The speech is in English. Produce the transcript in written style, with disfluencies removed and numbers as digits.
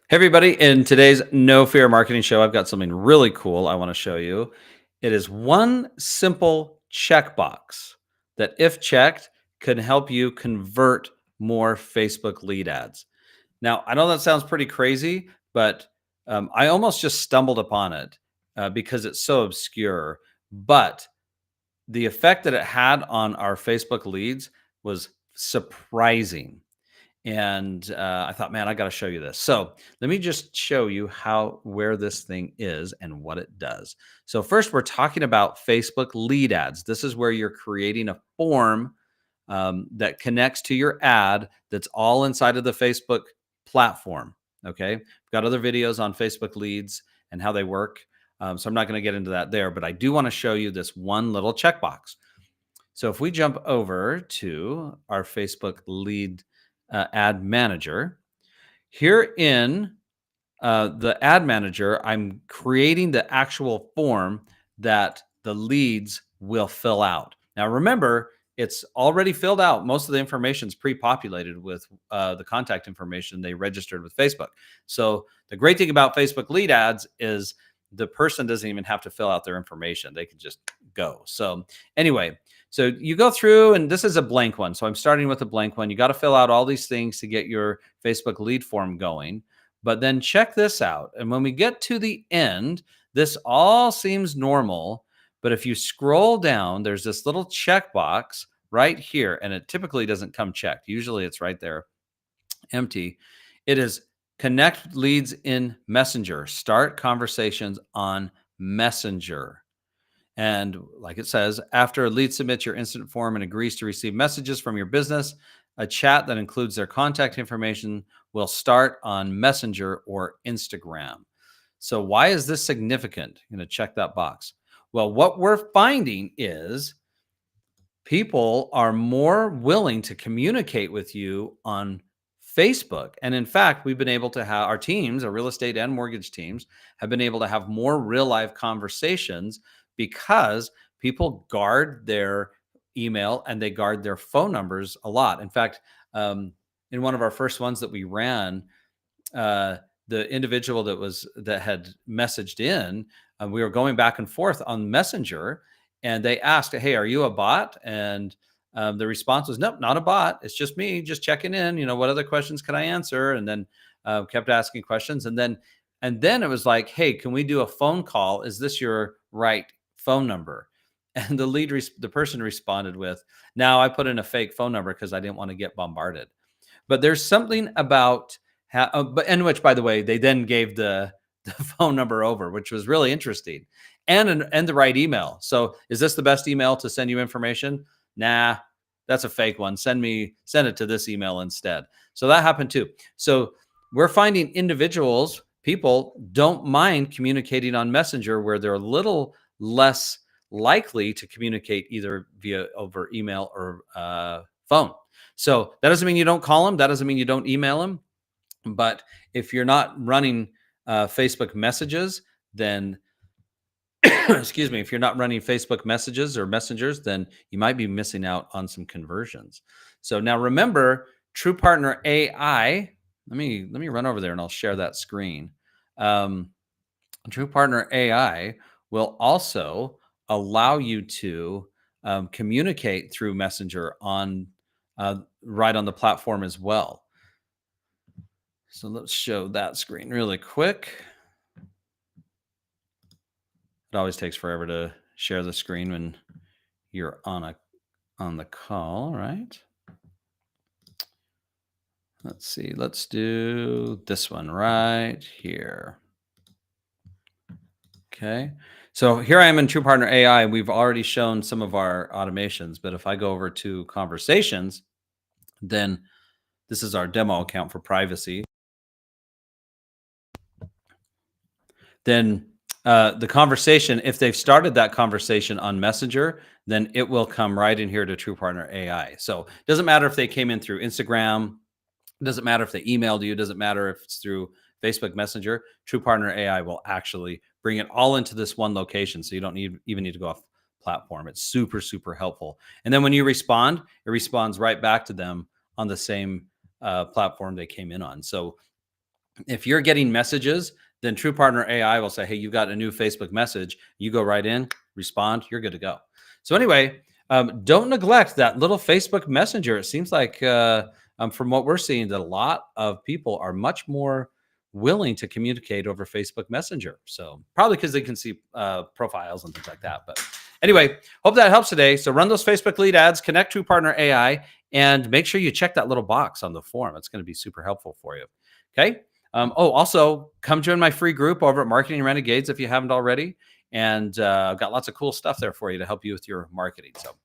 Hey, everybody. In today's No Fear Marketing Show, I've got something really cool I want to show you. It is one simple checkbox that, if checked, can help you convert more Facebook lead ads. Now, I know that sounds pretty crazy, but I almost just stumbled upon it because it's so obscure. But the effect that it had on our Facebook leads was surprising. And I thought, man, I got to show you this. So let me just show you where this thing is and what it does. So first, we're talking about Facebook lead ads. This is where you're creating a form that connects to your ad. That's all inside of the Facebook platform. Okay, we've got other videos on Facebook leads and how they work. So I'm not going to get into that there, but I do want to show you this one little checkbox. So if we jump over to our Facebook lead ad manager, here in the ad manager, I'm creating the actual form that the leads will fill out. Now, remember, it's already filled out. Most of the information is pre-populated with the contact information they registered with Facebook. So the great thing about Facebook lead ads is the person doesn't even have to fill out their information. They can just go. So anyway, so you go through, and this is a blank one. So I'm starting with a blank one. You got to fill out all these things to get your Facebook lead form going. But then check this out. And when we get to the end, this all seems normal. But if you scroll down, there's this little checkbox right here. And it typically doesn't come checked. Usually it's right there, empty. It is connect leads in Messenger. Start conversations on Messenger. And like it says, after a lead submits your instant form and agrees to receive messages from your business, a chat that includes their contact information will start on Messenger or Instagram. So why is this significant? I'm going to check that box. Well, what we're finding is people are more willing to communicate with you on Facebook. And in fact, we've been able to have our teams, our real estate and mortgage teams, have been able to have more real life conversations because people guard their email and they guard their phone numbers a lot. In fact, in one of our first ones that we ran, uh, the individual that had messaged in, we were going back and forth on Messenger, and they asked, "Hey, are you a bot?" And the response was, "Nope, not a bot. It's just me, just checking in. What other questions can I answer?" And then kept asking questions, and then it was like, "Hey, can we do a phone call? Is this your right phone number?" And the person responded with, "Now I put in a fake phone number because I didn't want to get bombarded." But there's something about but in which, by the way, they then gave the phone number over, which was really interesting, and the right email. So, is this the best email to send you information? Nah, that's a fake one. Send it to this email instead. So that happened too. So we're finding people don't mind communicating on Messenger, where they're a little less likely to communicate either via over email or phone. So that doesn't mean you don't call them. That doesn't mean you don't email them. But if you're not running Facebook messages, then excuse me, if you're not running Facebook messages or messengers, then you might be missing out on some conversions. So now remember, True Partner AI. Let me run over there and I'll share that screen. True Partner AI will also allow you to communicate through Messenger right on the platform as well. So let's show that screen really quick. It always takes forever to share the screen when you're on the call, right? Let's see. Let's do this one right here. Okay. So here I am in True Partner AI. We've already shown some of our automations, but if I go over to conversations, then this is our demo account for privacy. Then the conversation, if they've started that conversation on Messenger, then it will come right in here to True Partner AI. So it doesn't matter if they came in through Instagram, it doesn't matter if they emailed you, it doesn't matter if it's through Facebook Messenger. True Partner AI will actually bring it all into this one location. So you don't even need to go off platform. It's super, super helpful. And then when you respond, it responds right back to them on the same platform they came in on. So If you're getting messages, then True Partner AI will say, hey, you got a new Facebook message. You go right in, respond, you're good to go. So anyway, don't neglect that little Facebook Messenger. It seems like from what we're seeing, that a lot of people are much more willing to communicate over Facebook Messenger. So probably because they can see profiles and things like that. But anyway, hope that helps today. So run those Facebook lead ads, connect True Partner AI, and make sure you check that little box on the form. It's going to be super helpful for you. Okay. Also, come join my free group over at Marketing Renegades if you haven't already. And I've got lots of cool stuff there for you to help you with your marketing. So